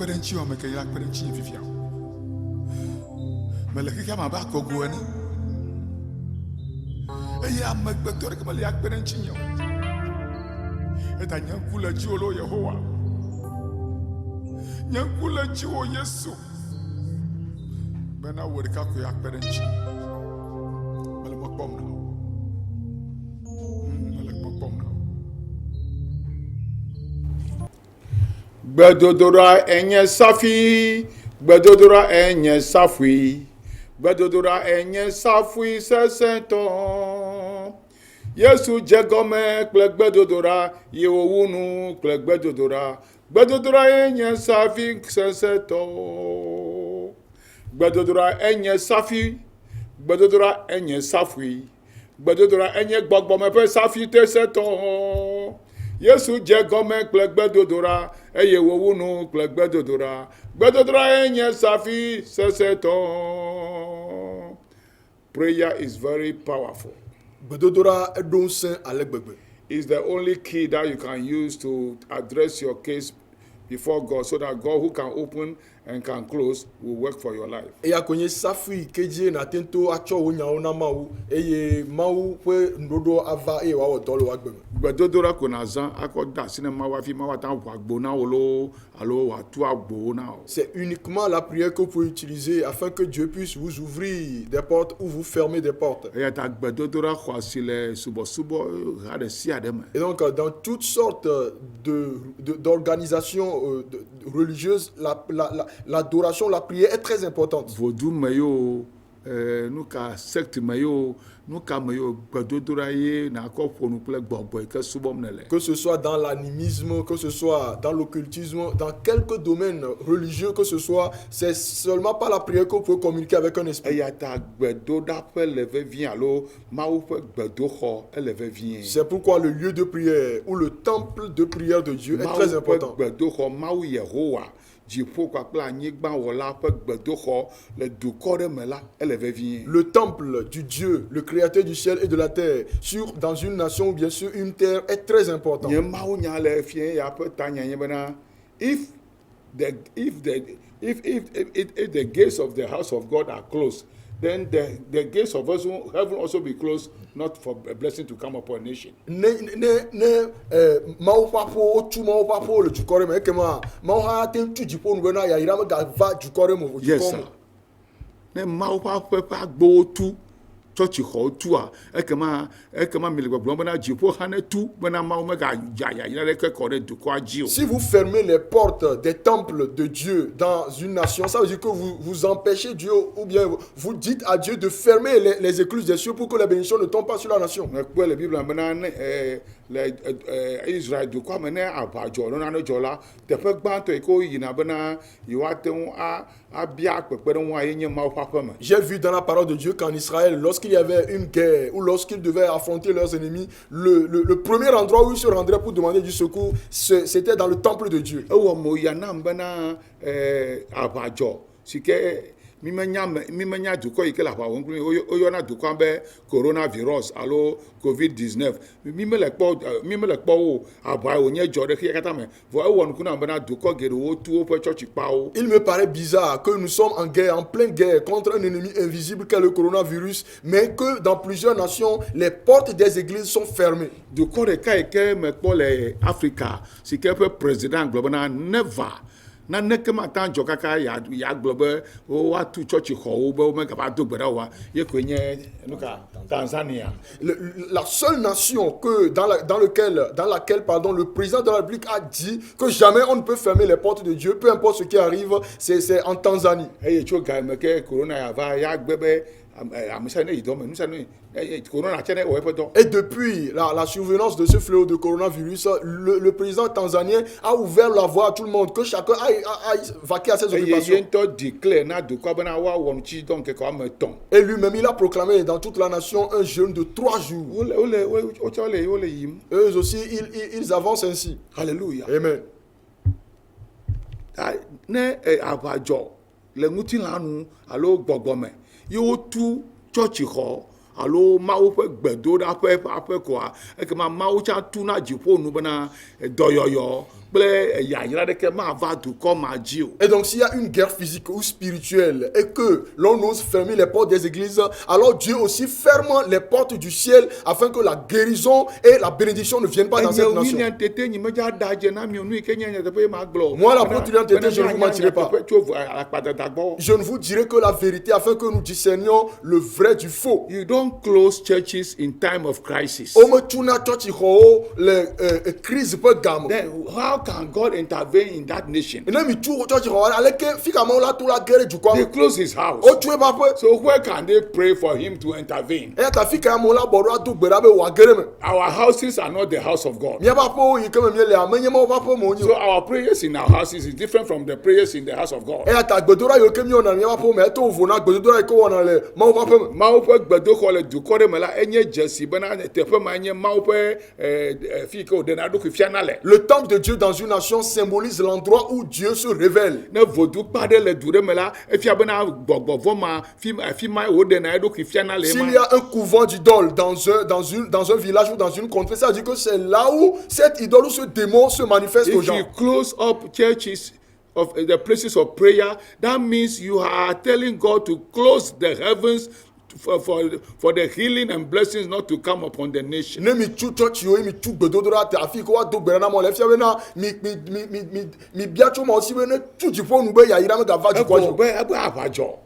akpedenchi o meke ya akpedenchi fifia meleke kama ba kogo ani eya magbetore kama le akpedenchi nyo eta nyankula ji olo Yehowa nyankula ji o Yesu bena wori ka ko akpedenchi mele mo pom na Gbedodora enye safi, gbedodora enye safui, gbedodora enye safui sesenton. Yesu jegome kple gbedodora yewowunu kple gbedodora enye safi sesenton. Gbedodora enye safi, gbedodora enye safui, gbedodora enye gbogbome pe safi te seton. Yesu je gome kple gbedodora eye wowunu kple gbedodora enye safi seseton. Prayer is very powerful. Gbedodora edonse alegbegbe. It's the only key that you can use to address your case before God, so that God who can open and can close will work for your life. Eya konye safi keje na tento acho wonya ona mawu eye mawu pe ndodo ava e wa wotolo wa gbegbe. Gbedodora ko na zan akoda sinema wa fi ma wa tan wa gbo na wolo alo wa tu agbo na o. C'est uniquement la prière que vous pouvez utiliser afin que Dieu puisse vous ouvrir des portes ou vous fermer des portes. Eya ta gbedodora ko sile subo ha de si adem. Et donc dans toutes sortes d'organisations religieuses, l'adoration, la prière est très importante. Vodou meyo nous ka secte meyo nous ka meyo gbedodora ye na ko ponu ple gbogbo ke subom nele. Que ce soit dans l'animisme, que ce soit dans l'occultisme, dans quelques domaines religieux que ce soit, c'est seulement par la prière que vous pouvez communiquer avec un esprit. Eya ta gbedoda pe leve vient alo mawu pe gbedoxo eleve vient. C'est pourquoi le lieu de prière ou le temple de prière de Dieu est très important. Gbedoxo mawu Yehowa jipo kwa kple anyigba wola pe gbedoxo le dukɔ ɖe me la eleve vient. Le temple du Dieu, le créateur du ciel et de la terre, dans une nation ou bien sur une terre est très important. Nye mawu nya le fie ya pe tanya nye bena if the gates of the house of God are closed, then the gates of heaven also be closed, not for a blessing to come upon a nation. Mawu papo tu mawu papo le dukɔre me ekema mawu ha te tu dziƒo nu bena yayira me gava dukɔre me. Yes sir. Ne mawu papo pa agbo tu church xɔ tua ekema mi le gbɔgblɔm bena dziƒo ha ne tu bena mawu me ga yayira ɖe ke kɔ ɖe dukɔa dzi o. Si vous fermez les portes des temples de Dieu dans une nation, ça veut dire que vous empêchez Dieu, ou bien vous dites à Dieu de fermer les écluses des cieux pour que les bénédictions ne tombent pas sur la nation. Mais pour la Bible bena Israël dukɔa me ne aʋadzɔ nane dzɔ la teƒe gbãtɔ yi ke woyina bena yewoate ŋu abia kpekpeɖeŋu aye nye mawu ƒe aƒe me. J'ai vu dans la parole de Dieu qu'en Israël, lorsqu'il y avait une guerre ou lorsqu'ils devaient affronter leurs ennemis, le premier endroit où ils se rendraient pour demander du secours, c'était dans le temple de Dieu. Ewɔ mo ya nam bena aʋadzɔ si ke mi menya dukɔ yi ke le aʋa wɔm kple oyɔna dukɔa be coronavirus alo COVID-19 mi me le kpɔ wo aʋa wonye dzɔ ɖe xeya katã me vɔ ewɔ nuku na bena dukɔ geɖewo tu woƒe tsɔtsi kpawo. Il me paraît bizarre que nous sommes en guerre, en pleine guerre contre un ennemi invisible qu'est le coronavirus, mais que dans plusieurs nations, les portes des églises sont fermées. Dukɔ ɖeka yi ke me kpɔ le Afrika si ke ƒe président gblɔ bena never na neke mata dzɔ kaka ya gblɔ be woatu tsɔtsi xɔwo be womegava do gbe ɖa woa ye koe nye nuka Tanzania. La seule nation que dans laquelle le président de la République a dit que jamais on ne peut fermer les portes de Dieu, peu importe ce qui arrive, c'est en Tanzanie. Eye tso ga me ke corona ya va ya gbe be amisa ne idome nusa ne corona tse ne wo eƒe dɔ. Et depuis la survenance de ce fléau de coronavirus, le président tanzanien a ouvert la voie à tout le monde, que chacun aille vaquer à ses occupations. Eye ŋutɔ declare na dukɔ bena woawɔ ŋutsi dɔ nkeke ame etɔ̃. Et lui-même, il a proclamé dans toute la nation un jeûne de 3 jours. Wole yim. Eux aussi, ils avancent ainsi. Alléluia. Amen. Ne aʋadzɔ le ŋutilãnu alo gbɔgbɔme ye wotu tsɔtsi xɔ alo mawu ƒe gbedoɖaƒe ƒe aƒe koa ekema mawu tsa tu na dziƒo nu bena dɔyɔyɔ kple yayra ɖeke mava dukɔ ma dzi o. Et donc, s'il y a une guerre physique ou spirituelle et que l'on ose fermer les portes des églises, alors Dieu aussi ferme les portes du ciel afin que la guérison et la bénédiction ne viennent pas dans cette nation. Moi, la propriété, je ne vous mentirai pas. Je ne vous dirai que la vérité afin que nous discernions le vrai du faux. You don't close churches in time of crisis. Then how can God intervene in that nation? They close his house. So where can they pray for him to intervene? Our houses are not the house of God. So our prayers in our houses is different from the prayers in the house of God. Mawu ƒe gbedoxɔ le dukɔ ɖe me la enye dzesi bena teƒe ma nye Mawu ƒe fi ke wòɖena eɖokui fiana le. Le temple de Dieu dans une nation symbolise l'endroit où Dieu se révèle. Ne vodukpa ɖe le du ɖe me la efia bena gbɔgbɔvɔ ma fi ma wòɖena eɖokui fiana le. S'il y a un couvent d'idole dans un village ou dans une contrée, ça veut dire que c'est là où cette idole ou ce démon se manifeste aux If gens. you close up churches of the places of prayer, that means you are telling God to close the heavens for the healing and blessings not to come upon the nation. Ne mi tu church yo mi tu gbedodora te afi ko wa do gbera na mo le fia we na mi bia tu mo si we ne tu ji fo nu be ya ira me ga va ju ko. Ebe abajo.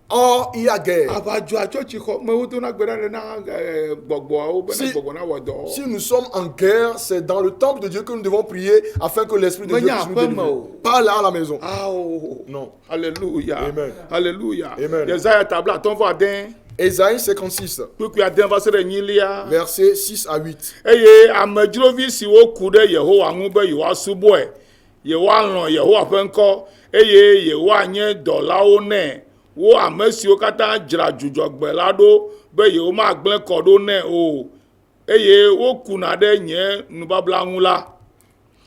Oh, il y a guerre. Abajo achochi ko me wuto na gbera na gbogbo be na gbogbo na wodo. Si nous sommes en guerre, c'est dans le temple de Dieu que nous devons prier afin que l'esprit de Dieu puisse nous délivrer. Pas là à la maison. Non. Alléluia. Amen. Alléluia. Amen. Yesaya tabla ton va den. Ésaïe 56, versets 6 à 8. Eye amedzrovi siwo ku ɖe Yehowa ŋu be yewoasubɔe, yewoalɔ̃ Yehowa ƒe ŋkɔ, eye yewoanye dɔlawo nɛ. Wo ame siwo katã dzra dzudzɔgbe la ɖo be yewomagblẽ kɔ ɖo nɛ o, eye wokuna ɖe nye nubabla ŋu la,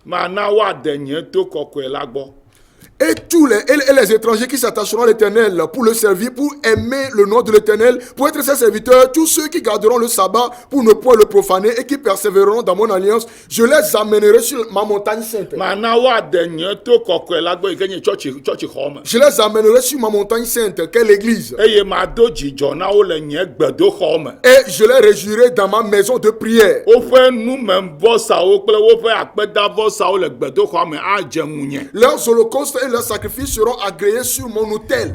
mana woade nye to kɔkɔe la gbɔ. Et tous les étrangers qui s'attacheront à l'Éternel pour le servir, pour aimer le nom de l'Éternel, pour être ses serviteurs, tous ceux qui garderont le sabbat pour ne point le profaner et qui persévéreront dans mon alliance, je les amènerai sur ma montagne sainte. Je les amènerai sur ma montagne sainte, qu'est l'église. Et je les réjouirai dans ma maison de prière. Leurs holocaustes et leurs sacrifices seront agréés sur mon autel.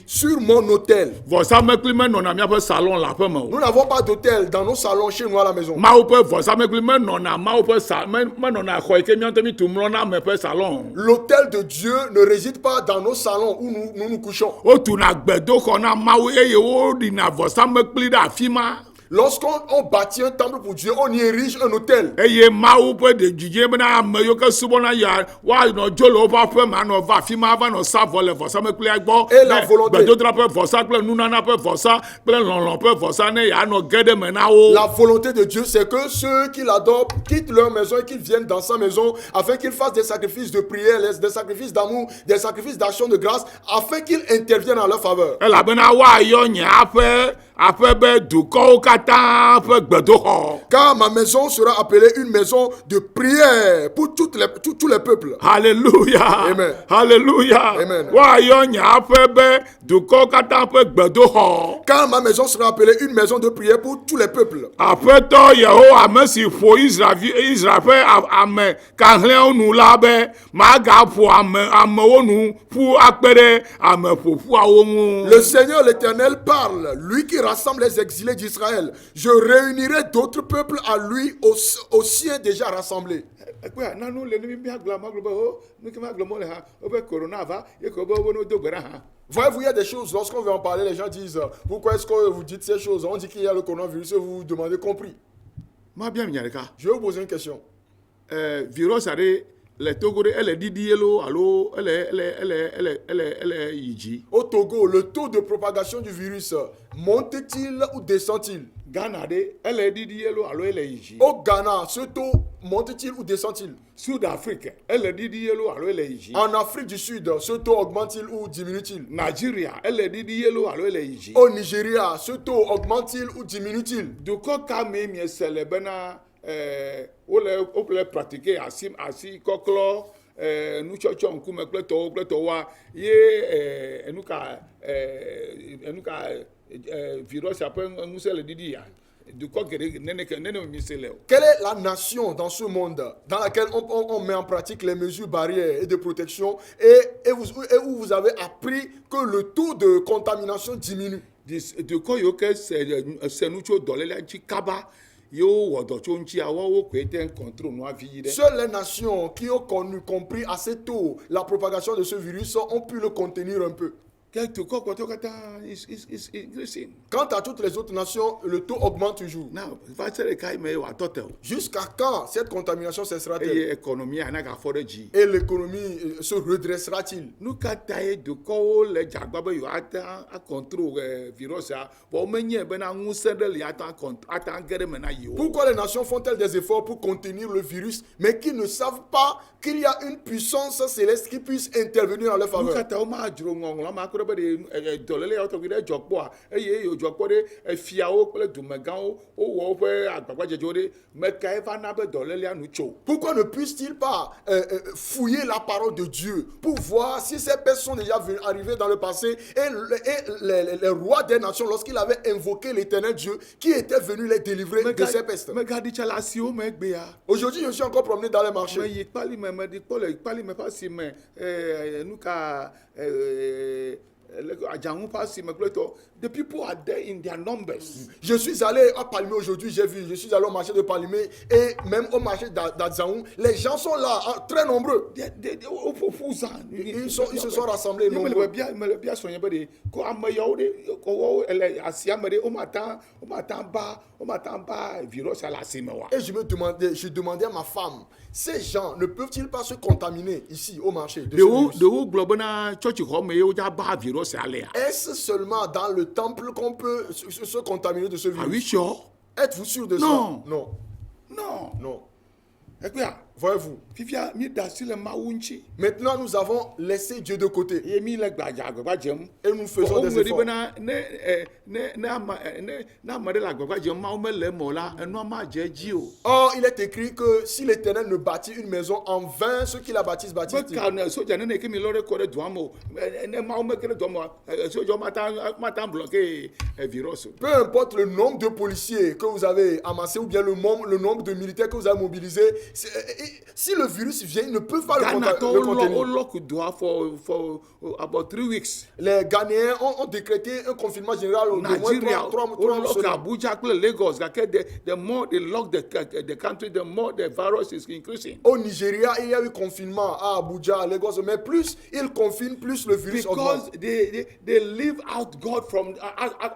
Sur mon autel. Nous n'avons pas d'autel dans nos salons chez nous à la maison. L'autel de Dieu ne réside pas dans nos salons où nous nous couchons. Lorsqu'on bâtit un temple pour Dieu, on y érige un autel. Et la volonté de Dieu, c'est que ceux qui l'adorent quittent leur maison et qu'ils viennent dans sa maison afin qu'ils fassent des sacrifices de prière, des sacrifices d'amour, des sacrifices d'action de grâce, afin qu'ils interviennent en leur faveur. Car ma maison sera appelée une maison de prière pour tous les peuples. Alléluia. Amen. Alléluia. Amen. Car ma maison sera appelée une maison de prière pour tous les peuples. Le Seigneur l'Éternel parle, lui qui rassemble les exilés d'Israël. Je réunirai d'autres peuples à lui, aux siens déjà rassemblés. Voyez-vous, il y a des choses, lorsqu'on veut en parler, les gens disent pourquoi est-ce que vous dites ces choses? On dit qu'il y a le coronavirus et vous vous demandez compris. Je vais vous poser une question. Virus le Togo, elle est didielo, allo, elle est yiji. Au Togo, le taux de propagation du virus monte-t-il ou descend-il? Ghana, elle est didielo, allo, elle est yiji. Au Ghana, ce taux monte-t-il ou descend-il? Sud-Afrique, elle est didielo, allo, elle est yiji. En Afrique du Sud, ce taux augmente-t-il ou diminue-t-il? Nigeria, elle est didielo, allo, elle est yiji. Au Nigeria, ce taux augmente-t-il ou diminue-t-il? Duko kame mi selebena wole pratiquer asi kɔklɔ nutsɔtsɔ ŋkume kple tɔwoa ye enuka virus ƒe ŋusẽ le ɖiɖi ya dukɔ geɖe nene mi se le o. Quelle est la nation dans ce monde dans laquelle on met en pratique les mesures barrières et de protection et où vous avez appris que le taux de contamination diminue? Dukɔ yiwo ke se nu tso dɔlélia ŋuti kaba yewo wɔ dɔ tso ŋuti awowo koe te contrôle nua vi yi ɖe. Seules les nations qui ont compris assez tôt la propagation de ce virus ont pu le contenir un peu. Dukɔ kpɔtɔ katã is increasing. Quant à toutes les autres nations, le taux augmente toujours. Now va se ɖeka yi me wòa tɔ te o. Jusqu'à quand cette contamination cessera-t-elle? Eye économie anaka fɔ ɖe dzi. Et l'économie se redressera-t-il? Nu ka ta ye dukɔwo le dzagba be yewoata akontrol virusa vɔ womenye bena ŋusẽ ɖe li ata ge ɖe me na yewo. Pourquoi les nations font-elles des efforts pour contenir le virus, mais qui ne savent pas qu'il y a une puissance céleste qui puisse intervenir en leur Nu faveur? ka ta wo ma dzro ŋɔŋlɔ ma ko ɖe be dɔléle yawo tɔgbi ɖe dzɔ kpɔa eye yewo dzɔ kpɔ ɖe fiawo kple dumegãwo wowɔ woƒe agbagbadzedzewo ɖe mekae va na be dɔlélea nu tso. Pourquoi ne puissent-ils pas fouiller la parole de Dieu pour voir si ces personnes sont déjà arrivées dans le passé et les rois des nations lorsqu'ils avaient invoqué l'éternel Dieu qui était venu les délivrer de ces pestes? Megadi tsa le asiwo me egbe ya. Aujourd'hui, je suis encore promené dans les marchés. Me yi kpali me me di kpɔ le kpali me ƒe asi me nu ka adzaŋu ƒe asi me kple tɔ. The people are there in their numbers. Je suis allé à Palimé aujourd'hui, j'ai vu, je suis allé au marché de Palimé et même au marché d'Adzaoun, les gens sont là, très nombreux. Ils se sont rassemblés nombreux. Me le bia sɔnye be de ko ame yawo de ko wo ele asia me de o ma ba virus à la asi me wa. Et je demandais à ma femme, ces gens ne peuvent-ils pas se contaminer ici au marché de ce virus? De wo gblɔ bena tsɔtsi xɔ me ye wo dza ba virus alea. Est-ce seulement dans le temple qu'on peut se contaminer de ce Are we virus? sure? Êtes-vous sûr de Non. ça? Non. Non. Non. Ekpea. Voyez-vous. Fifia mi da si le Mawu ŋuti. Maintenant, nous avons laissé Dieu de côté Ye mi le gbadza agbagba dzem. et nous faisons des Ŋlɔ ɖi efforts. bena ne ame ɖe le agbagba dzem Mawu mele eme o la enua ma dze edzi o. Or, il est écrit que si l'Éternel ne bâtit une maison, en vain ceux qui la bâtissent bâtissent. Beka ne soja nene ke mi lɔ ɖe kɔ ɖe dua me o. Ne Mawu me ke ɖe dua me o soja mata bloquer virus o. Peu importe le nombre de policiers que vous avez amassé ou bien le nombre de militaires que vous avez mobilisés, si le virus vient, ils ne peuvent pas le Ghana to contenir. wo lock dua for about 3 weeks. Les Ghanéens ont décrété un confinement général de moins Nigeria, de 3 lock semaines. Abuja kple Lagos. The more they lock the country, the more the virus is increasing. Au Nigeria, il y a eu confinement à Abuja, à Lagos, mais plus ils confinent, plus le virus Because augmente. they leave out God from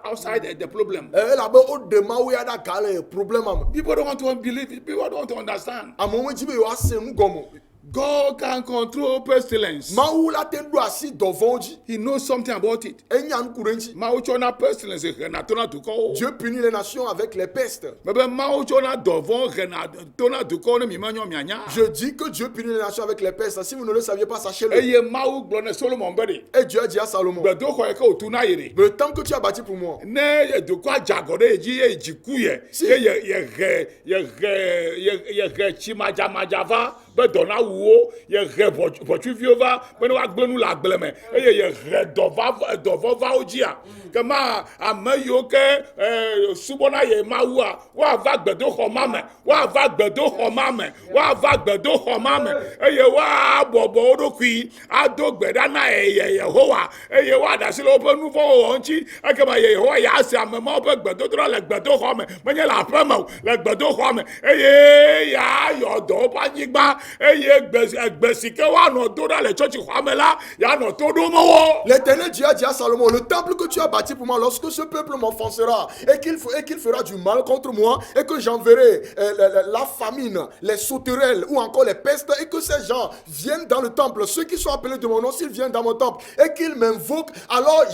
outside the problem. Là-bas, au demain, où il y a des problèmes. People don't want to believe it. People don't want to understand. À un moment, il y a un gomo. God can control pestilence. Maou la tendu assis devant Dieu. He knows something about it. Et il y a un courenci. Mao chona pestilence na tona duko. Dieu punit les nations avec les pestes. Bebe mao chona devant na tona duko ne mi manyo mianya. Je dis que Dieu punit les nations avec les pestes. Si vous ne le saviez pas, sachez-le. Eye mao glone Solomon bede. Et Dieu a dit à Salomon, Gbedo ko e ka otuna yire. le temple que tu as bâti pour moi, Ne duko ajagode eji e jikuye. Si. Ye chimajamajava be dona wuwo ye votuviwo va be ne wa gblenu le agble me eye ye dɔvɔ va wo dzia kema ame yiwo ke subɔna ye mawua woava gbedoxɔma me woava gbedoxɔma me eye woabɔbɔ wo ɖokui ado gbe ɖa na Yehowa eye woaɖe asi le woƒe nu vɔ̃ wɔwɔ ŋuti ekema Yehowa ya ase ame mawo ƒe gbedodrɔ le gbedoxɔ me menye le aƒe me o le gbedoxɔ me eye yeayɔ dɔ woƒe anyigba eye gbe si ke woanɔ do ɖa le tsɔtsixɔa me la yeanɔ to ɖom wo. l'Éternel Dieu a dit à Salomon, le temple que tu as bâti pour moi, lorsque ce peuple m'offensera et qu'il fera du mal contre moi et que j'enverrai la famine, les sauterelles ou encore les pestes et que ces gens viennent dans le temple, ceux qui sont appelés de mon nom, s'ils viennent dans mon temple et qu'ils m'invoquent, alors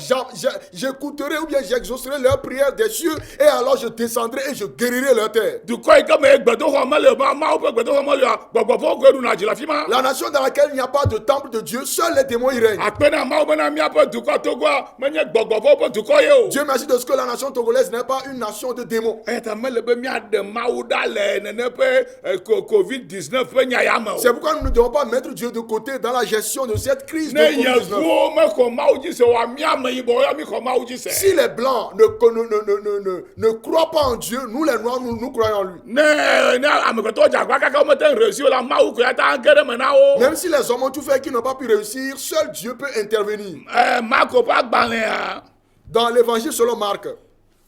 j'écouterai ou bien j'exaucerai leurs prières des cieux et alors je descendrai et je guérirai leur terre. Dukɔ yi ke me gbedoxɔ me le ma mawo ƒe gbedoxɔ me le gbɔgbɔfɔ koe ɖuna dzi le afi ma. La nation dans laquelle il n'y a pas de temple de Dieu, seuls les démons y règnent. Akpena Mawu bena míaƒe dukɔ Togoa menye gbɔgbɔƒe ƒe dukɔ ye o. Dieu merci de ce que la nation togolaise n'est pas une nation de démons. Eya ta mele be míaɖe Mawu ɖa le nene ƒe COVID-19 ƒe nya ya me o. C'est pourquoi nous ne devons pas mettre Dieu de côté dans la gestion de cette crise de Ne COVID-19. yevuwo mexɔ Mawu dzi se oa mí ameyibɔwo ya mí xɔ Mawu dzi se. Si les blancs ne croient pas en Dieu, nous les noirs, nous croyons en lui. Ne amegbetɔwo dze agbagba kaka womete ŋu réussi o la Mawu ko ya ta ge ɖe me na wo. Même si les hommes ont tout fait qui n'ont pas pu réussir, seul Dieu peut intervenir. Marko ƒe agbalẽa. Dans l'évangile selon Marc,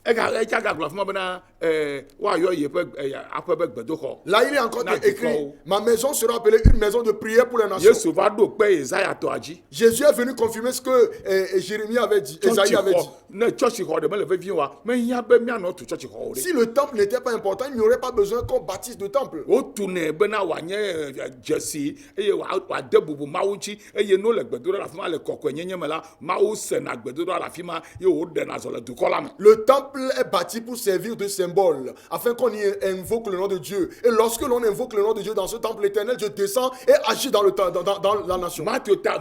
Etsa gagblɔ afi ma bena woayɔ yeƒe aƒe be gbedoxɔ. là il est encore Na écrit, dukɔwo. ma maison sera appelée une maison de prière pour les nations. Yesu va ɖo kpe Isaiah tɔa dzi. Jésus est venu confirmer ce que Jérémie avait dit, Esaïe avait dit. Ne tsɔtsixɔ ɖe mele vevie oa mehiã be míanɔ tu tsɔtsixɔwo ɖe. Si le temple n'était pas important, il n'y aurait pas besoin qu'on bâtisse de temple. Wotunɛ bena wòanye dzesi eye wòade bubu Mawu ŋuti eye no le gbedoɖa le afi ma le kɔkɔenyenye me la Mawu sena gbedoɖa le afi ma ye wòɖena zɔ le dukɔ la me. Le temple est bâti pour servir de symbole, afin qu'on y invoque le nom de Dieu. Et lorsque l'on invoque le nom de Dieu dans ce temple, l'Éternel, Dieu descend et agit dans la nation. Matthieu ta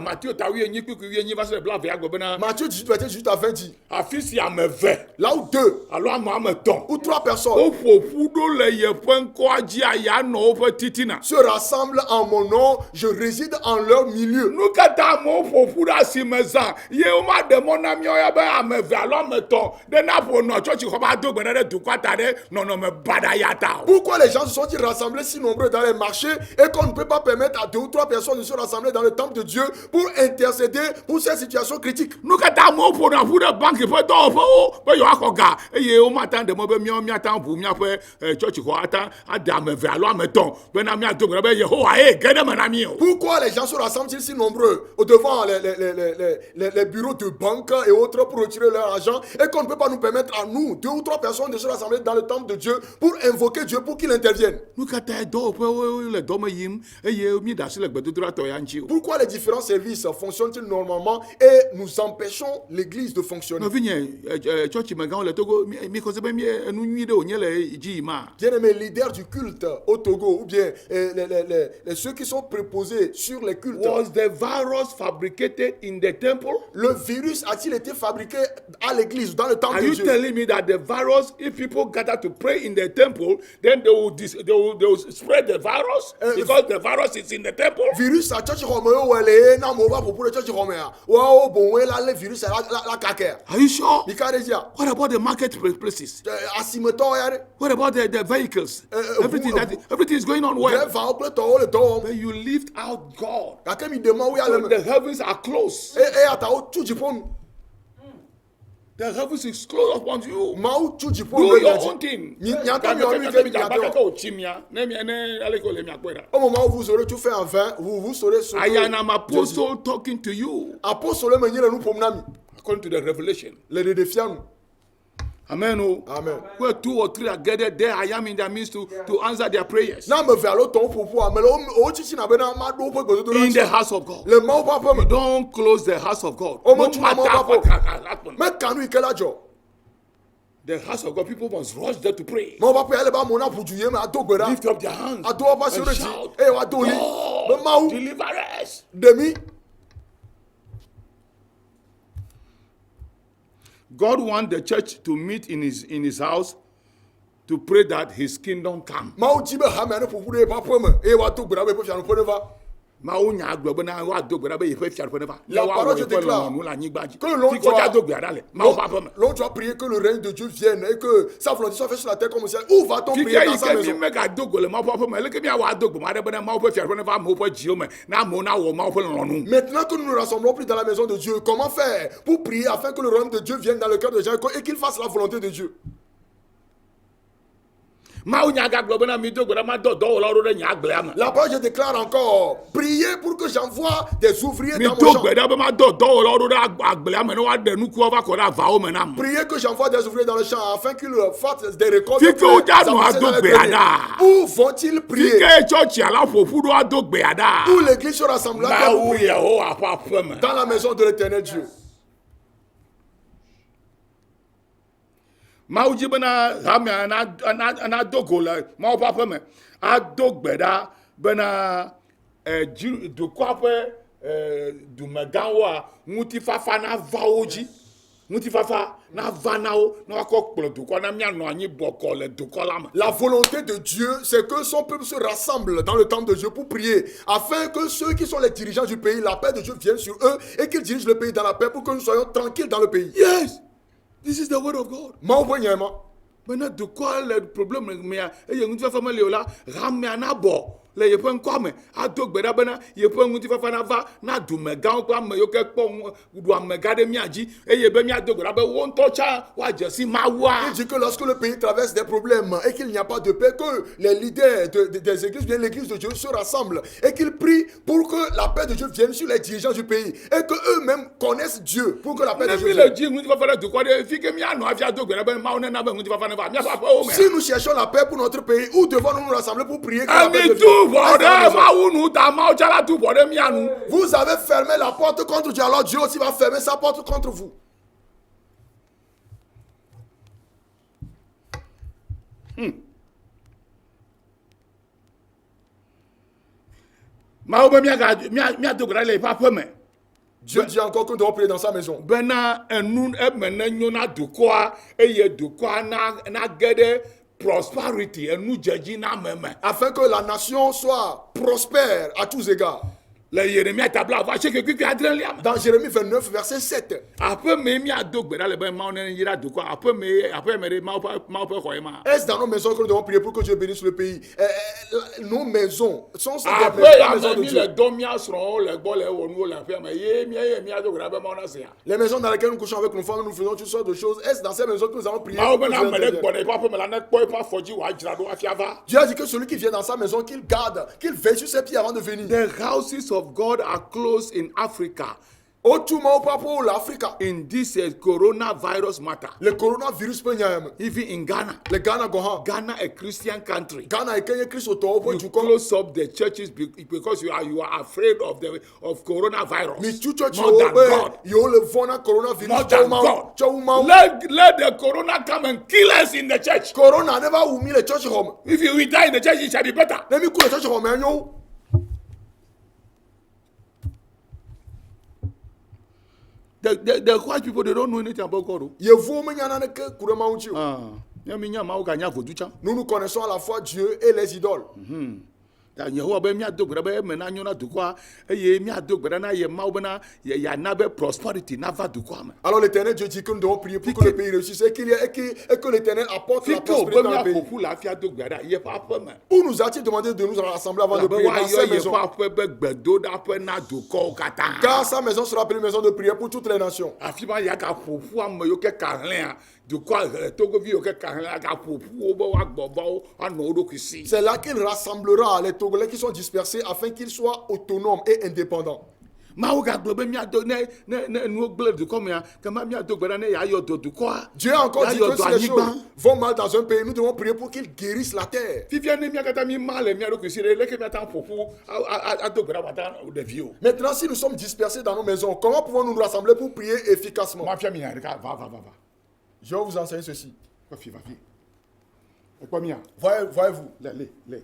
8 va se le bla vea gbe bena Matthieu 18, verset 18 à 20 dit, afi si ame eve là où deux alo ame etɔ̃ ou trois personnes woƒoƒu ɖo le yeƒe ŋkɔa dzi aya nɔ woƒe titina. se rassemblent en mon nom, je réside en leur milieu. Nu katã amewo ƒoƒu ɖe asime zã ye womaɖe mɔ na míawo ya be ame eve alo ame etɔ̃ ɖe na ƒo nɔ tsɔtsixɔ va do gbe ɖe dukɔa ta ɖe nɔnɔme baɖa ya ta o. Pourquoi les gens se sont-ils rassemblés si nombreux dans les marchés et qu'on ne peut pas permettre à deux ou trois personnes de se rassembler dans le temple de Dieu pour intercéder pour ces situations critiques? Nu katã amewo ƒo ƒu ɖe banki ƒe dɔwɔƒewo be yewoaxɔ ga eye womata ɖe mɔ be míawo míata ʋu míaƒe tsɔtsixɔ ata ade ame eve alo ame etɔ̃ bena míado gbe ɖe be Yehowa ye ge ɖe me na mí o. Pourquoi les gens se rassemblent si nombreux devant les bureaux de banque et autres pour retirer leur argent et qu'on ne peut pas nous permettre à nous, deux ou trois personnes, de se rassembler dans le temple de Dieu pour invoquer Dieu pour qu'il intervienne? Nu katã dɔwɔƒewo le dɔ me yim eye míɖe asi le gbedodoɖa tɔ ya ŋuti o. Pourquoi les différents services fonctionnent-ils normalement et nous empêchons l'église de fonctionner? Nɔvinye tsɔtsimegãwo le Togo mi xɔ se be enu nyui ɖe wònye le dzi yim a. Bien-aimés leaders du culte au Togo ou bien ceux qui sont préposés sur les cultes, Was the virus fabricated in the temple? le virus a-t-il été fabriqué à l'église, dans le temple Are de you Dieu? telling me that the virus, if people gather to pray in the temple, then they will spread the virus because the virus is in the temple? Virus a church home o wele na mo ba pour church home ya. Wa o bon we la le virus la kake. Are you sure? Bikareja. What about the marketplaces? Asimeto ya. What about the vehicles? Everything is going on well. Drive va o to o le to. But you lift out God. Ka ke mi demo we So ale. the heavens are closed. Ata o tuji pon. The heavens is closed upon you. Ma o tuji pon. Do your own thing. Nyata mi o mi ke mi Au moment où vous aurez tout fait en vain, vous saurez ce I am an que apostle talking to you apostole me nyere nous pomnami. according to the revelation. Les défiants. Amen. Oh. Amen. Where 2 or 3 are gathered, there I am in their midst to answer their prayers. Na me vers le ton pour mais o chichi na be na ma do pe godo In the house of God. le ma o papa me. Don't close the house of God. O No mo tu ma matter papa. what can happen. Me kanu ikela jo. The house of God, people must rush there to pray. Mo papa ele ba mo na puju ye me adogbera. Lift up their hands Ado ba and sure ti. shout, E wa do ni. Me ma God, u deliver us. demi. God wants the church to meet in his house to pray that his kingdom come. Ma u ji be ha me ne pupu de papa me. E wa dogbera be pe fianu po ne va. Mawu nya agblɔ bena woado gbe ɖa be yeƒe fiaɖuƒe neva. La parole se déclare. Nu le anyigba dzi. Que le long Fi kɔdza doit- do gbe ɖa le. Mawu ƒe aƒe me. L'on doit prier que le règne de Dieu vienne et que sa volonté soit faite sur la terre comme au ciel. Où va-t-on Fi prier ke dans yi sa ke maison? mi megado go le Mawu ƒe aƒe me, leke miawɔ ado gbe ma ɖe bena Mawu ƒe fiaɖuƒe neva amewo ƒe dziwo me na amewo nawɔ Mawu ƒe lɔlɔ̃nu. Maintenant que nous ne nous rassemblons plus dans la maison de Dieu, comment faire pour prier afin que le royaume de Dieu vienne dans le cœur des gens et qu'il fasse la volonté de Dieu? Mawu nya gagblɔ bena mi do gbe ɖa ma dɔ dɔwɔlawo ɖo ɖe nye agblea me. La parole, je déclare encore, priez pour que j'envoie des ouvriers Mi dans do mon champ. gbe ɖa be ma dɔ dɔwɔlawo ɖo ɖe agblea me ne woaɖe nukuwo va kɔ ɖe avawo me nam. Priez que j'envoie des ouvriers dans le champ afin qu'ils fassent des récoltes. Fi ke pour wodza les nɔ amasser dans ado les gbea greniers. ɖa. Où vont-ils Fi prier? ke tsɔtsia la ƒoƒu ɖo ado gbea ɖa. Où l'église se rassemblera pour Mawu prier Yehowa ƒe aƒe me. dans la maison de l'éternel Dieu. Mawu dzi bena hamea na do go le Mawu ƒe aƒe me ado gbe ɖa bena dukɔa ƒe dumegãwoa ŋutifafa nava wo dzi ŋutifafa nava na wo na woakɔ kplɔ dukɔ na míanɔ anyi bɔkɔ le dukɔ la me. La volonté de Dieu, c'est que son peuple se rassemble dans le temple de Dieu pour prier, afin que ceux qui sont les dirigeants du pays, la paix de Dieu vienne sur eux et qu'ils dirigent le pays dans la paix pour que nous soyons tranquilles dans le pays. Yes, this is the word of God. Maintenant, Maintenant dukɔ le problème mea eye ŋutifafa meli o la hamea na bɔ le yeƒe ŋkɔ me ado gbe ɖa bena yeƒe ŋutifafa nava na dumegãwo kple ame yiwo ke kpɔ ɖu amegã ɖe mía dzi eye be míado gbe ɖa be wo ŋutɔ tsã woadze si mawua. il dit que lorsque le pays traverse des problèmes et qu'il n'y a pas de paix, que les leaders des églises, bien l'église de Dieu se rassemblent et qu'ils prient pour que la paix de Dieu vienne sur les dirigeants du pays et que eux-mêmes connaissent Dieu pour que la paix de Dieu le vienne. dzi ŋutifafa ɖe dukɔ ɖe fi ke míanɔ hafi ado gbe ɖa be mawu nena be ŋutifafa neva míaƒe aƒewo me. Si nous cherchons la paix pour notre pays, où devons-nous nous rassembler pour prier que la paix ami de tu Dieu bɔ ɖe mawu nu ta mawu tsã la tu bɔ ɖe mía nu. Vous avez fermé la porte contre Dieu, alors Dieu aussi va fermer sa porte contre vous. mawu be míado gbe ɖa le yeƒe aƒe me. Dieu dit encore que nous devons prier dans sa maison. Bena enu eme ne nyo na dukɔa eye dukɔa na ge ɖe prosperity enu dzedzi na ame me. Afin que la nation soit prospère à tous égards. Le Yeremia tabla va chez kpekpe adrelia me. Dans Jérémie 29, verset 7. Aƒe me míado gbe ɖa le be mawu ne yra dukɔa aƒe me ɖe mawu ƒe xɔ ye ma. Est-ce dans nos maisons que nous devons prier pour que Dieu bénisse le pays? Nos maisons sont des Aƒe maisons ya de me mi Dieu. le dɔ mía srɔ̃wo le gbɔ le wɔ nuwo le aƒea me ye míado gbe ɖa be mawu na sea. Les maisons dans lesquelles nous couchons avec nos femmes, nous faisons toutes sortes de choses. Est-ce dans ces maisons que nous allons prier? Mawu pour que bena Dieu ame ɖe intervienne? gbɔ ɖe eƒe aƒe me la ne kpɔ eƒe afɔdzi wòadzra ɖo hafi ava. Dieu a dit que celui qui vient dans sa maison, qu'il garde, qu'il veille sur ses pieds avant de venir. The houses of God are closed in Africa Autour pour l'Afrique. in this coronavirus matter. Le coronavirus peut y avoir. Even in Ghana. Le Ghana Gohan. Ghana, a Christian country. Ghana est Kenya Christ au top. You close up the churches because you are afraid of coronavirus. More than God. You le vona coronavirus. More than God. Let the corona come and kill us in the church. Corona never will me the church home. If we die in the church, it shall be better. Let me call the church home, man. The white people, they don't know anything about God. Nous nous connaissons à la fois Dieu et les idoles. Yehowa be míado gbe ɖa be eme na nyo na dukɔa eye míado gbe ɖa na ye mawu bena yana be prosperity nava dukɔa me. Alors l'Éternel Dieu dit que nous devons prier pour que le pays réussisse et que l'Éternel apporte la prospérité dans le pays. Ƒoƒu le hafi ado gbe ɖa yeƒe aƒe me. Où nous a-t-il demandé de nous rassembler avant de prier dans sa maison? Yeƒe aƒe be gbedoɖaƒe na dukɔwo katã. Car sa maison sera appelée maison de prière pour toutes les nations. Afi ma ya gaƒoƒu ame yiwo ke kahlẽa dukɔa togovi yiwo ke kahlẽa gaƒoƒu wo be woagbɔbɔ woanɔ wo ɖokui si. C'est là qu'il rassemblera les Togolais qui sont dispersés afin qu'ils soient autonomes et indépendants. Mawu gagblɔ be míado ne nuwo gblẽ dukɔ mea kema míado gbe ɖa ne yeayɔ dɔ dukɔa. Dieu a encore dit que si les choses vont mal dans un pays, nous devons prier pour qu'il guérisse la terre. Fifia ne mía katã mi ma le mía ɖokui si ɖe leke míata ƒoƒu ado gbe ɖa wata ɖeviwo. Maintenant, si nous sommes dispersés dans nos maisons, comment pouvons-nous nous rassembler pour prier efficacement? Mafia mi nya ɖeka va. Je vais vous enseigner ceci. Va fi. Ekpɔ mía. Voyez-vous. Le.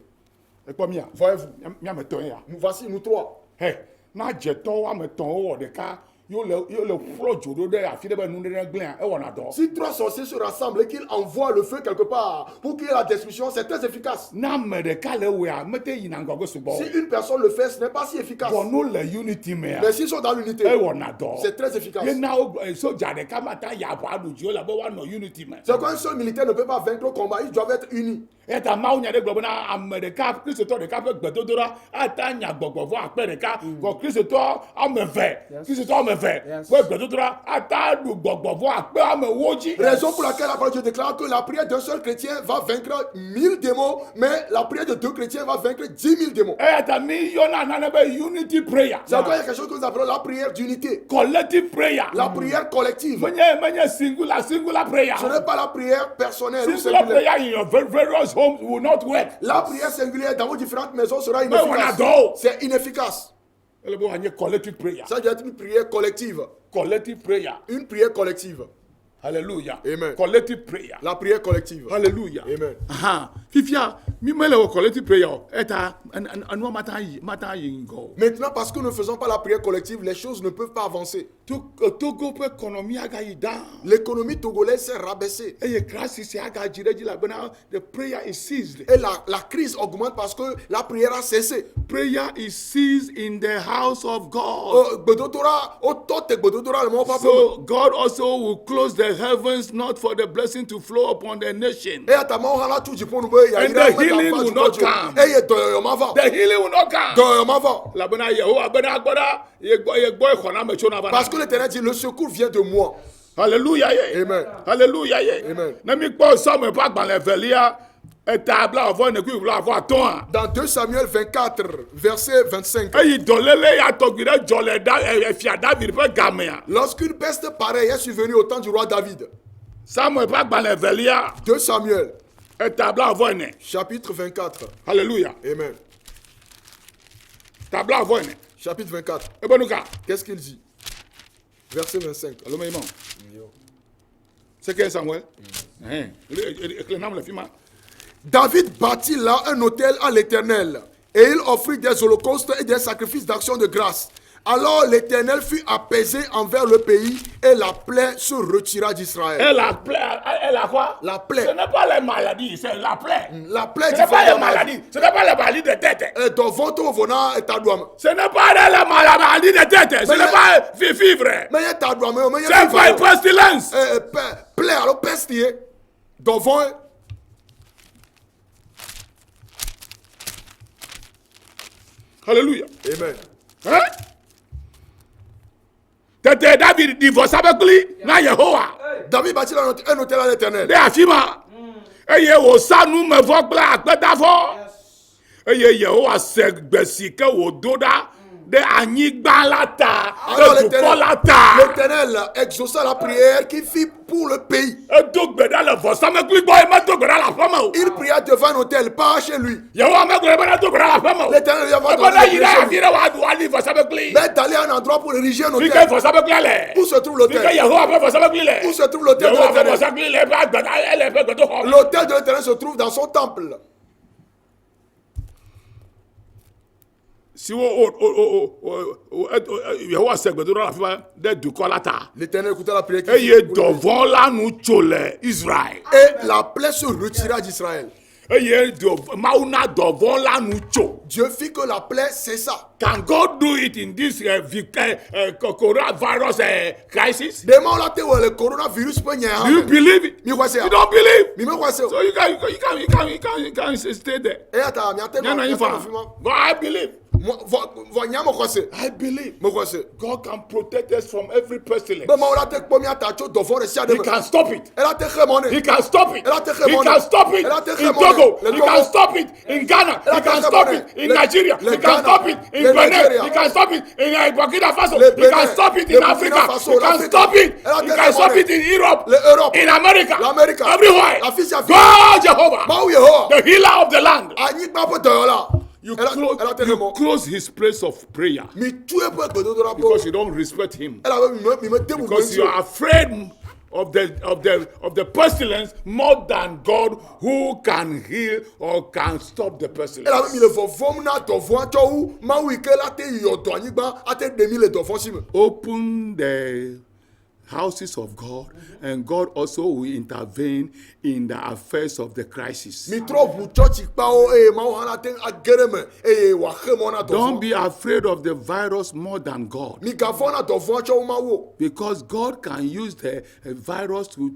Ekpɔ mía. Voyez-vous. Míame tɔ̃ ya. Voici nous trois. Hey, na dzetɔwo ame tɔ̃wo wɔ ɖeka. Yo le ƒlɔ dzo ɖo ɖe afi ɖe be nu ɖe gblẽa ewɔna dɔ. Si trois sorciers se rassemblent et qu'ils envoient le feu quelque part pour qu'il y ait la destruction, c'est très efficace. Na ame ɖeka le wea mete yina ŋgɔgbe sugbɔ. Si une personne le fait, ce n'est pas si efficace. Bɔn no le unity mea. Mais s'ils sont dans l'unité, ewɔna dɔ. c'est très efficace. Yena wo soja ɖeka mata ya ʋua ɖu dzi wo la be woanɔ unity me. C'est quand un seul militaire ne peut pas vaincre au combat, ils doivent être unis. Eta mawu nya ɖe gblɔ bena ame ɖeka kristotɔ ɖeka ƒe gbedodoɖa ata nya gbɔgbɔ vɔ akpe ɖeka kɔ kristotɔ ame eve ƒe gbedodoɖa ata ɖu gbɔgbɔ vɔ akpe ame ewo dzi. Raison pour laquelle la parole de Dieu déclare que la prière d'un seul chrétien va vaincre 1000 démons, mais la prière de deux chrétiens va vaincre 10 000 démons. Eta mi yɔna nane be unity prayer. C'est pourquoi il y a quelque chose que nous appelons la prière d'unité. Collective prayer. La prière collective. Menye singular prayer. Ce n'est pas la prière personnelle ou Singular singulière. prayer in your various homes will not work. La prière singulière dans vos différentes maisons sera Mais on inefficace. adore. C'est inefficace. Elle est collective prayer. Ça doit être une prière collective. Collective prayer. Une prière collective. Hallelujah. Amen. Collective prayer. La prière collective. Hallelujah. Amen. Fifia, mi mele o collective prayer. Eta anwa mata yingo. Maintenant, parce que nous ne faisons pas la prière collective, les choses ne peuvent pas avancer. Togo pe économie aga ida. L'économie togolaise s'est rabaissée. Eye crisis aga jireji la bena the prayer is ceased. Et la crise augmente parce que la prière a cessé. Prayer is ceased in the house of God. So God also will close the heavens not for the blessing to flow upon the nation. And the healing will not come. The healing will not come. La bena Yehowa bena agbada ye gbo ikona mecho na bana. Parce que l'Éternel dit, le secours vient de moi. Hallelujah. Amen. Hallelujah. Amen. Na mi po Samuel pa gban levelia établir avant ne ku avoir ton. Dans 2 Samuel 24, verset 25. Eyi dolele ya togire joleda efia David pe gamea. Lorsqu'une peste pareille est survenue au temps du roi David. Samuel pa gban levelia 2 Samuel, établir avant ne. chapitre 24. Hallelujah. Amen. Établir avant ne. Chapitre 24. Ebonuka. Qu'est-ce qu'il dit? Verset 25. Allô maman. C'est que Samuel. Le nom le fima. David bâtit là un autel à l'Éternel, et il offrit des holocaustes et des sacrifices d'action de grâce. Alors l'Éternel fut apaisé envers le pays, et la plaie se retira d'Israël. Et la plaie, elle a quoi? La plaie. Ce n'est pas les maladies, c'est la plaie. La plaie Ce n'est pas les maladies, ce n'est pas les maladies de tête. Et dans votre vona et ta douame. Ce n'est pas les maladies de tête, ce n'est pas vivre. Mais il y a ta douame, mais il y C'est a pas une pestilence. plaie, alors peste, dans vent. Alléluia. Amen. Hein? Tete David divorce avec lui, na Yehowa. David bâtit un hôtel à l'Éternel. De afima. Eye wo sanu me vo gba agbeda fo. Eye Yehowa se gbesi ke wo doda de anyigba lata, de duko lata. L'Éternel exauça la prière qu'il fit pour le pays. E do gbeda le vo sa me gli boy me do gbeda la fama o. Il pria devant un hôtel, pas chez lui. Yehowa me gbeda do gbeda la fama o. L'Éternel lui a Bana donné yira afira wa do ali vo sa me gli. mais d'aller à un endroit pour ériger un hôtel. Fike vo sa me gli le. Où se trouve l'hôtel? Fike Yehowa me vo sa me gli le. Où se trouve l'hôtel de Yehowa me vo l'Éternel? sa gli le ba gbeda ele pe gbedo ho. L'hôtel de l'Éternel se trouve dans son temple. Si Yehowa se gbedo la fiba de duko lata. L'Éternel écouta la prière. Eye dovon la nu chole Israël. Et la plaie se retira d'Israël. Eye mauna dovon la nu cho. Dieu fit que la plaie cessa. Can God do it in this coronavirus crisis? Demain, on a dit le coronavirus peut y Do you believe it? Mi kwase. You don't believe? Mi me kwase. So you can stay there. Et attends, mi ate No, but I believe. Vo nyamo kwase. I believe. Mo kwase. God can protect us from every pestilence. Demain, on a dit que mi ata cho devant le ciel. He can stop it. Elle a te remone. He can stop it. Elle a te He remone. can stop it Elle a te in remone. Togo. Le He Togo. can stop it in Ghana. Elle a He te can stop remone. it in Le- Nigeria. le He can Ghana. stop it in Le Benin. Nigeria. He can stop it in Burkina Faso. Le He Benin. can stop it Le in Burkina Africa. Faso, He can l'Afrique. stop it. Elle a He te can stop remone. it in Europe. L'Europe. In America. L'Amérique. Everywhere. La fille s'affiche. God Jehovah. Baou Yehowa. The healer of the land. Anyi papo doyola. You Elle a te you remone. close his place of prayer Mi tue pe gbedo do rapo. because you don't respect him. Elle avait mi me te Because you are afraid of the pestilence more than God who can heal or can stop the Elle pestilence. avait mis le vovom na dovon cho ou ma wi ke la te yodo anyigba ate demi le dovon si me. Open the houses of God, and God also will intervene in the affairs of the crisis. Mi tro bu church pa o e ma o hana ten agereme e wa khemo na Don't dovon. be afraid of the virus more than God, Mi gafon na dovon cho ma wo. because God can use the virus to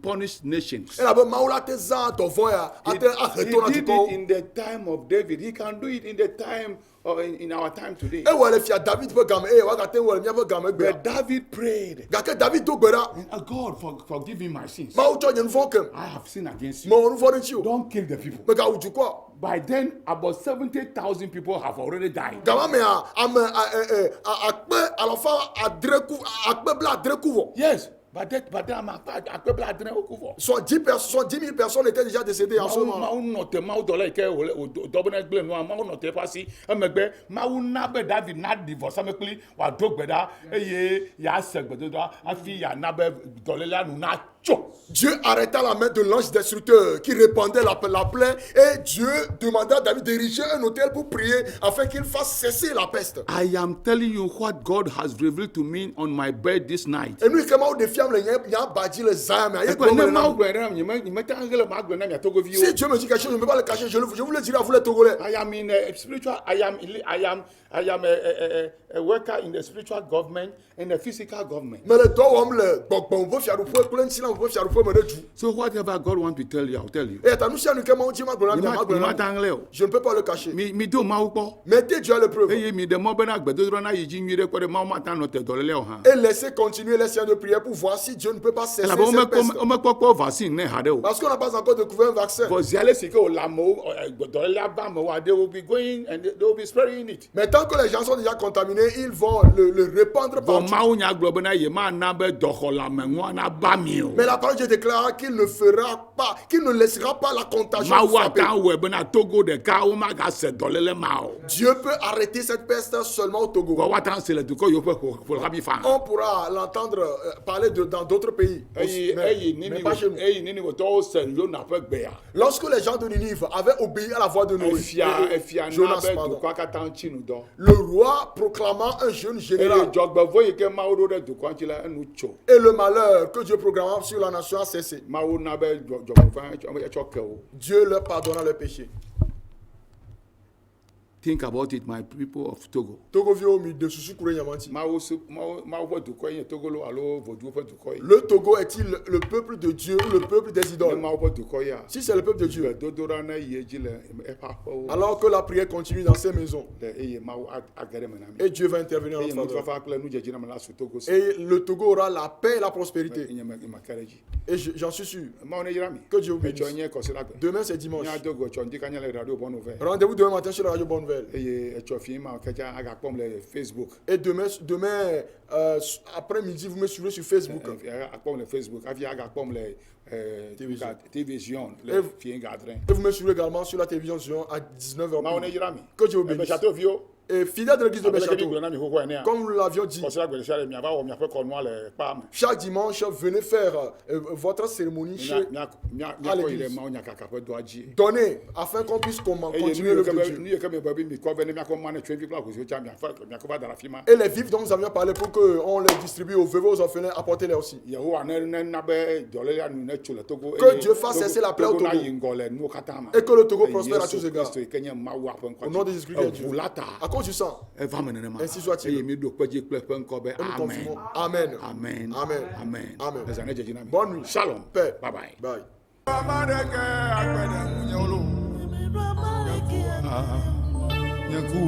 punish nations. Elle avait ma o la te za dovon ya ate aheto na He did tiko. it in the time of David. He can do it in the time or in our time today. E wa le fia David pe game e wa ga te wa le mi pe game gbe. But David prayed, Ga ke David do gbera. God, forgive me my sins. Ma o cho nyen fon kem. I have sinned against you. Mo onu fon chi o. Don't kill the people. Me ga uju kwa. By then, about 70,000 people have already died. Gama me a akpe alafa adreku akpe bla adreku vo. Yes, Soit 10 000 personnes étaient déjà décédées en ce moment. Dieu arrêta la main de l'ange destructeur qui répandait la plaie et Dieu demanda à David d'ériger un autel pour prier afin qu'il fasse cesser la peste. I am telling you what God has revealed to me on my bed this night. Et nous, comment on défie il y a bâti les âmes. Si Dieu me dit quelque chose, je ne peux pas le cacher. Je vous le dirai à vous les Togolais. I am in a spiritual. I am a worker in the spiritual government and the physical government. Mais le doigt homme le bon beau fiarou pour plein silence pour fiarou pour me le tout. So whatever God want to tell you, I'll tell you. Et t'as nous si nous comment on dit ma je ne peux pas le cacher. Mi do ma upo. Mettez Dieu à l'épreuve. Et mi de mo bena gbedo na yiji nyire ko de ma ma tan no te dolele o han. Et laissez continuer les séances de prière pour voir si Dieu ne peut pas cesser cette peste. On me ko vaccine ne hade o. Parce qu'on n'a pas encore découvert un vaccin. But ziale sike o la mo dolele aba mo wa they will be going and they will be spreading it. Mais tant que les gens sont déjà contaminés, ils vont le répandre partout. Mais la parole de Dieu déclare qu'il ne fera pas, qu'il ne laissera pas la contagion frapper. Dieu peut arrêter cette peste seulement au Togo. On pourra l'entendre parler dans d'autres pays. Mais pas chez nous. Lorsque les gens de Ninive avaient obéi à la voix de Noé, Jonas, pardon, le roi proclama un jeûne général. Et le malheur que Dieu programma sur la nation a cessé. Dieu leur pardonna leurs péchés. Think about it, my people of Togo. Le Togo est-il le peuple de Dieu ou le peuple des idoles? Si c'est le peuple de Dieu, alors que la prière continue dans ces maisons, et Dieu va intervenir en notre faveur. Et le Togo aura la paix et la prospérité. Et j'en suis sûr. Que Dieu vous bénisse. Demain c'est dimanche. Rendez-vous demain matin sur la radio Bonne Nouvelle. Et demain après-midi, vous me suivrez sur Facebook. Et vous me suivrez également sur la télévision à 19h. Que Dieu vous bénisse. Et fidèle de l'église de Béchâteau, comme nous l'avions dit, chaque dimanche, venez faire votre cérémonie à l'église. Donnez afin qu'on puisse continuer le Dieu. Et les vifs dont nous avions parlé pour qu'on les distribue aux veuves, aux orphelins, apportez-les aussi. Que Dieu fasse cesser la plaie au Togo. Et que le Togo prospère à tous égards. Au nom de Jésus-Christ, Dieu. Du sang. Ainsi soit-il. Amen. Amen. Amen. Amen. Amen. Bonne nuit. Shalom. Paix. Bye bye. Bye. Nyaku,